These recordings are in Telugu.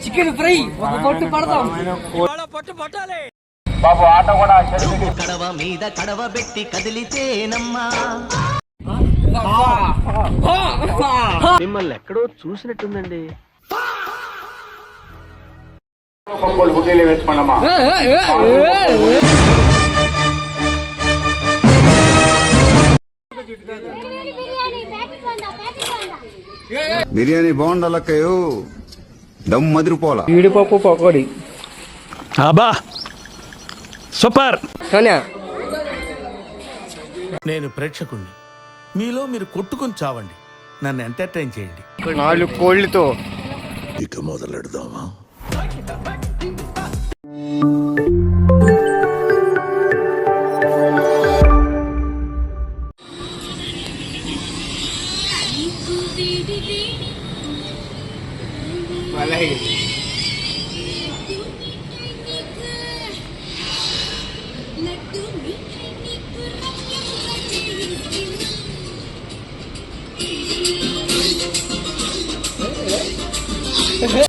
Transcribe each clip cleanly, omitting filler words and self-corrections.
చికెన్ ఫ్రై ఒక పొట్టు పడతాం. బాబు ఆట కూడా కడవ మీద కడవ పెట్టి కదిలితేనమ్మా. మిమ్మల్ని ఎక్కడో చూసినట్టుందండి. బుడ్డీలు వేసుకోండమ్మా. బిర్యానీ బాగుండాలక్కయ్యో, దమ్ మదిరిపోలా. జీడిపప్పు పకోడీ. అబ్బా సూపర్. సోనియా, నేను ప్రేక్షకుణ్ణి. మీలో మీరు కొట్టుకొని చావండి, నన్ను ఎంటర్టైన్ చేయండి. 4 కోళ్ళతో ఇక మొదలెడదామా?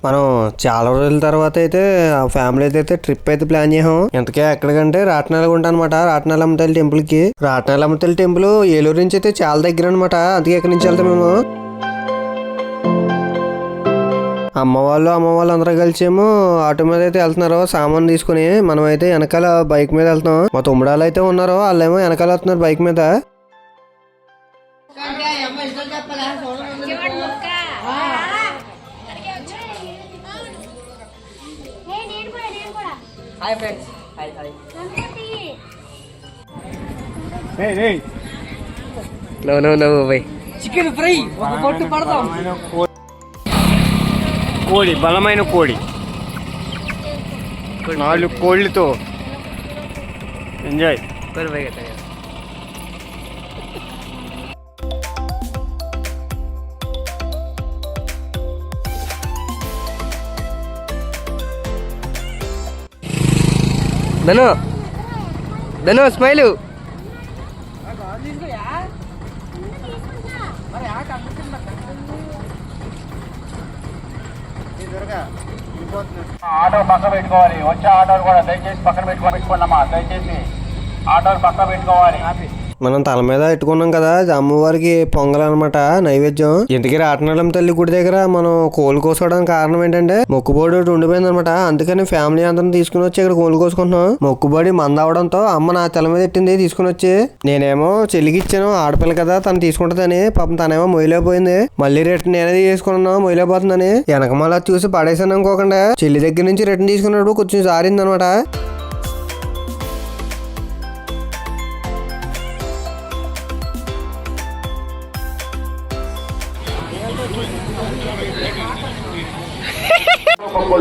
మనం చాలా రోజుల తర్వాత అయితే ఆ ఫ్యామిలీ అయితే ట్రిప్ అయితే ప్లాన్ చేసాం. ఇంతకే ఎక్కడికంటే రాట్నాలగుంట అనమాట. రాట్నాలమ్మ తల్లి టెంపుల్ కి. రాట్నాలమ్మ తల్లి టెంపుల్ ఏలూరు నుంచి అయితే చాలా దగ్గర అనమాట. అందుకే ఎక్కడి నుంచి వెళ్తాం మేము. అమ్మ వాళ్ళు అందరూ కలిసేమో ఆటో మీద అయితే వెళ్తున్నారు సామాన్ తీసుకుని. మనం అయితే వెనకాల బైక్ మీద వెళ్తాం. మా తమ్ముడాలు అయితే ఉన్నారు, వాళ్ళేమో వెనకాల వస్తున్నారు బైక్ మీద. చికెన్ ఫ్రై ఒక పొట్టు పడతాం. కోడి, బలమైన కోడి, 4 కోళ్ళతో ఎంజాయ్. ధను స్మైలు. ఆటో పక్క పెట్టుకోవాలి. వచ్చే ఆటోలు కూడా దయచేసి పక్కన పెట్టుకోండమ్మా. దయచేసి ఆటోలు పక్క పెట్టుకోవాలి. మనం తల మీద పెట్టుకున్నాం కదా, అమ్మవారికి పొంగల్ అనమాట నైవేద్యం. ఇంతకీ రాట్నాలమ్మ తల్లి గుడి దగ్గర మనం కోళ్ళు కోసుకోవడానికి కారణం ఏంటంటే మొక్కుబడి ఒకటి ఉండిపోయింది అనమాట. అందుకని ఫ్యామిలీ అందరం తీసుకుని వచ్చి ఇక్కడ కోళ్ళు కోసుకుంటున్నాం. మొక్కుబడి మంద అవడంతో అమ్మ నా తల మీద ఎట్టింది తీసుకుని వచ్చి. నేనేమో చెల్లికి ఇచ్చాను, ఆడపిల్ల కదా తను తీసుకుంటుందని. పాపం తనేమో మొయ్యలేకపోయింది. మళ్ళీ రిటర్న్ నేనే తీసుకున్నాను మొయ్యలేకపోతుందని. వెనకమాల చూసి పడేసాను అనుకోకుండా చెల్లి దగ్గర నుంచి రిటర్న్ తీసుకున్నప్పుడు కొంచెం జారింది అనమాట.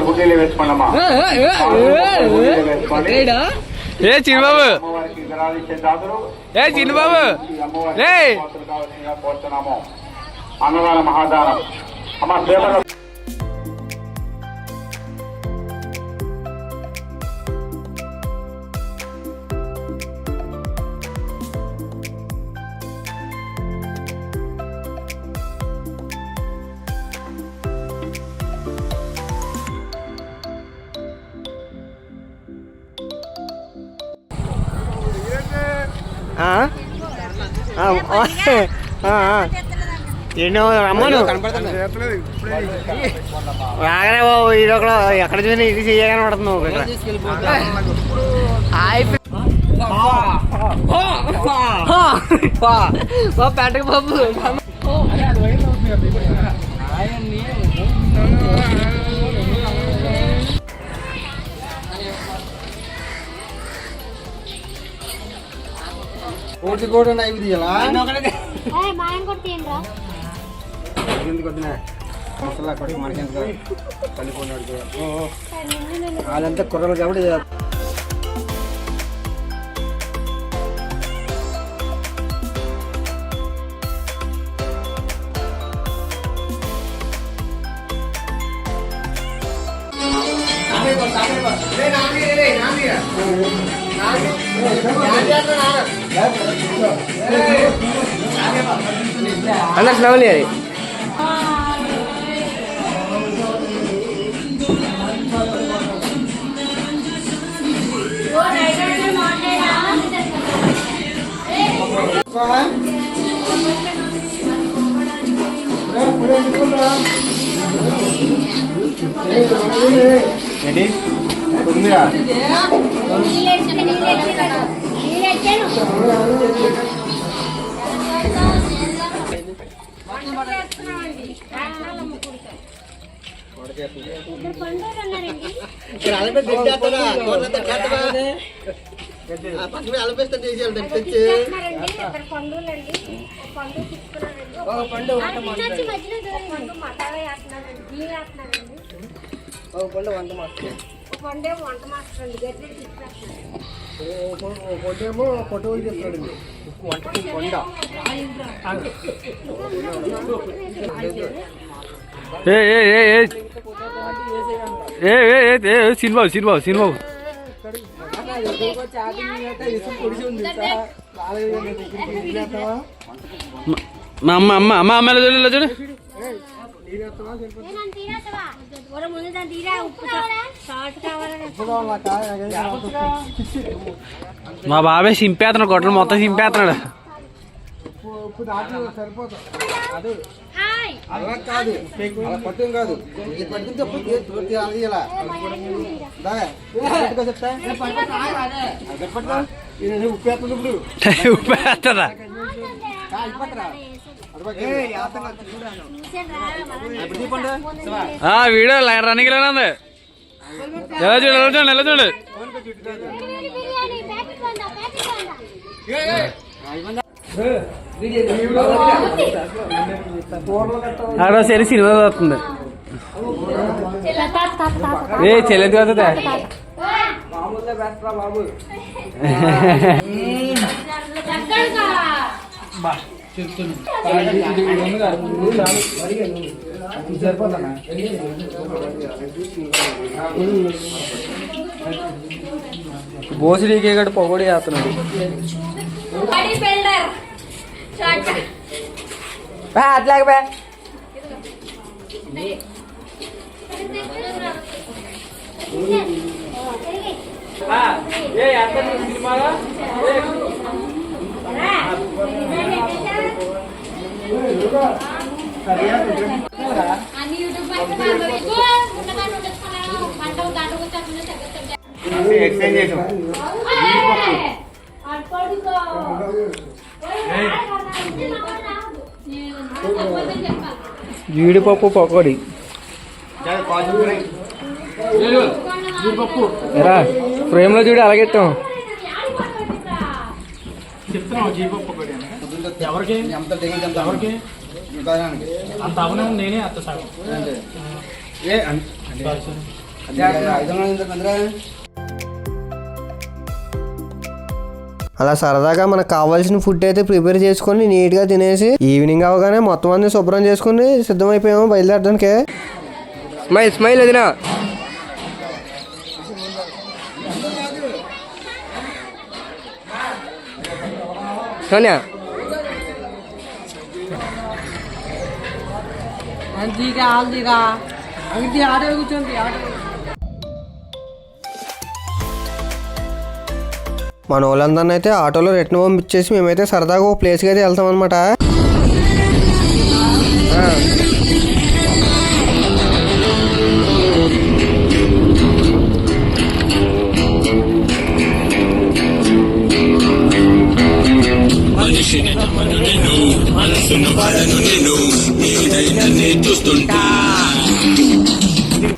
బుడ్డీలు వేసుకోండమ్మా. ఏ చిన్నబాబు, ఏ చిన్నబాబు, అన్నదాన మహాదానం అమ్మ సేవలు. ఎన్నో రమ్మను రాగానే బాబు ఇది ఒక ఎక్కడ చూసినా ఇది చేయగానే పడుతుంది. పెట్టక బాబు. కోటి కూడా నైవి తీయాలా మసాలా కొట్టి మనకెంత కలిపోయినాడు వాళ్ళంతా కుర్రలు కాబట్టి. అన్న స్లౌలీ అది సినిమా మా అమ్మ చూడు మా బాబాయ్ సింపేస్తున్నాడు, గొడ్డలు మొత్తం సింపేస్తున్నాడు. ఉప్పేస్తుందా? వీడియో రన్నింగ్ లోనే ఉంది. ఎలా చూడు ఎలా చూడు. ఆడో సరే సినిమా వస్తుంది. చెల్లెది వస్తుందా? బోసిడీకే గడు పొగడి వేస్తున్నాడు. అట్లాగే జీడిపప్పు పకోడీ ఫ్రేమ్ లో చూడు అలాగెట్టాం. అలా సరదాగా మనకు కావాల్సిన ఫుడ్ అయితే ప్రిపేర్ చేసుకుని నీట్గా తినేసి ఈవినింగ్ అవగానే మొత్తం అన్ని శుభ్రం చేసుకుని సిద్ధమైపోయాము బయలుదేరడానికి. స్మైల్ వదినా. సోనియా మన వాళ్ళందరినీ అయితే ఆటోలో రిటర్న్ పంపించేసి మేమైతే సరదాగా ఒక ప్లేస్కి అయితే వెళ్తాం అనమాట.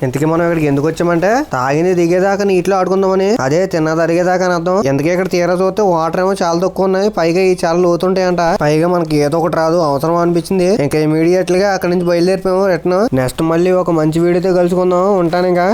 ఇంతకీ మనం ఇక్కడికి ఎందుకు వచ్చామంటే తాగింది దిగేదాకా నీటిలో ఆడుకుందామని. అదే తిన్నది అరిగేదాకా అని అర్థం. ఎందుకే ఇక్కడ తీరా చూస్తే వాటర్ ఏమో చాలా తక్కువ ఉన్నాయి, పైగా ఈ చాలా లోతుంటాయంట. పైగా మనకి ఏదో ఒకటి రాదు అవసరం అనిపించింది. ఇంకా ఇమీడియట్ గా అక్కడ నుంచి బయలుదేరిపోయాము రిటర్న్. నెక్స్ట్ మళ్ళీ ఒక మంచి వీడియోతో కలుసుకుందాం. ఉంటాను ఇంకా.